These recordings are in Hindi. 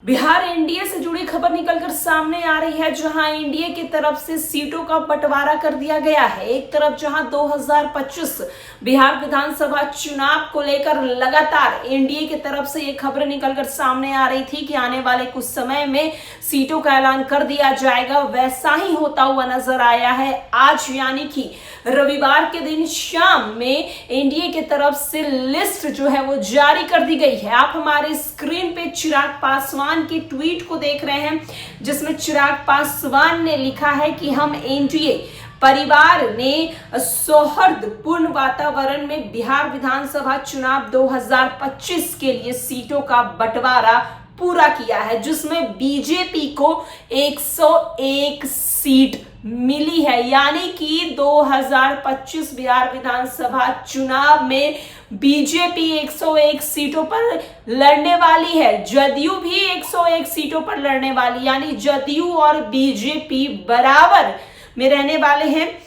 बिहार एनडीए से जुड़ी खबर निकलकर सामने आ रही है, जहां एनडीए की तरफ से सीटों का बंटवारा कर दिया गया है। एक तरफ जहां 2025 बिहार विधानसभा चुनाव को लेकर लगातार एनडीए की तरफ से ये खबरें निकलकर सामने आ रही थी कि आने वाले कुछ समय में सीटों का ऐलान कर दिया जाएगा, वैसा ही होता हुआ नजर आया है। आज यानी कि रविवार के दिन शाम में एनडीए की तरफ से लिस्ट जो है वो जारी कर दी गई है। आप हमारे स्क्रीन पे चिराग पासवान की ट्वीट को देख रहे हैं, जिसमें चिराग पासवान ने लिखा है कि हम एनडीए परिवार ने सौहार्दपूर्ण वातावरण में बिहार विधानसभा चुनाव 2025 के लिए सीटों का बंटवारा पूरा किया है, जिसमें बीजेपी को 101 सीट मिली है। यानी कि 2025 बिहार विधानसभा चुनाव में बीजेपी 101 सीटों पर लड़ने वाली है, जदयू भी 101 सीटों पर लड़ने वाली, यानी जदयू और बीजेपी बराबर में रहने वाले हैं।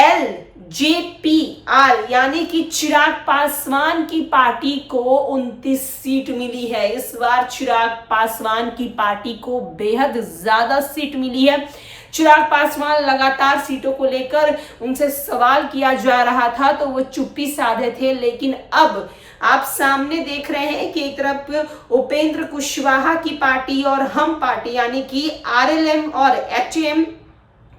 एलजेपीआर यानी कि चिराग पासवान की पार्टी को 29 सीट मिली है। इस बार चिराग पासवान की पार्टी को बेहद ज्यादा सीट मिली है। चिराग पासवान लगातार सीटों को लेकर उनसे सवाल किया जा रहा था तो वो चुप्पी साधे थे, लेकिन अब आप सामने देख रहे हैं कि एक तरफ उपेंद्र कुशवाहा की पार्टी और हम पार्टी यानी कि आरएलएम और एचएम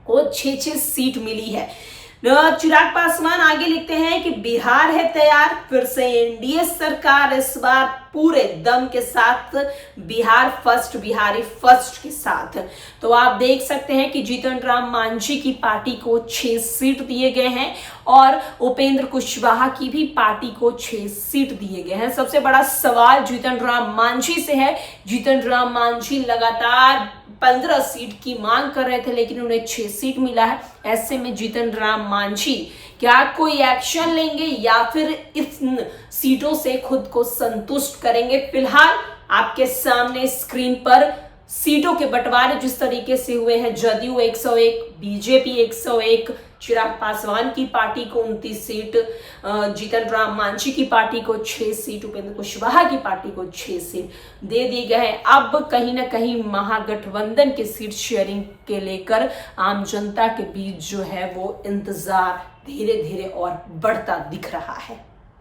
को 6-6 सीट मिली है। चिराग पासवान आगे लिखते हैं कि बिहार है तैयार, फिर से एनडीए सरकार इस बार पूरे दम के साथ, बिहार फर्स्ट, बिहारी फर्स्ट के साथ। तो आप देख सकते हैं कि जीतन राम मांझी की पार्टी को 6 सीट दिए गए हैं और उपेंद्र कुशवाहा की भी पार्टी को 6 सीट दिए गए हैं। सबसे बड़ा सवाल जीतन राम मांझी से है। जीतन राम मांझी लगातार 15 सीट की मांग कर रहे थे, लेकिन उन्हें 6 सीट मिला है। ऐसे में जीतन राम मांझी क्या कोई एक्शन लेंगे या फिर इस सीटों से खुद को संतुष्ट करेंगे? फिलहाल आपके सामने स्क्रीन पर सीटों के बंटवारे जिस तरीके से हुए हैं, जदयू 101, बीजेपी 101, चिराग पासवान की पार्टी को 29 सीट, जीतन राम मांझी की पार्टी को 6 सीट, उपेंद्र कुशवाहा की पार्टी को 6 सीट दे दी गए हैं। अब कहीं ना कहीं महागठबंधन के सीट शेयरिंग के लेकर आम जनता के बीच जो है वो इंतजार धीरे धीरे और बढ़ता दिख रहा है।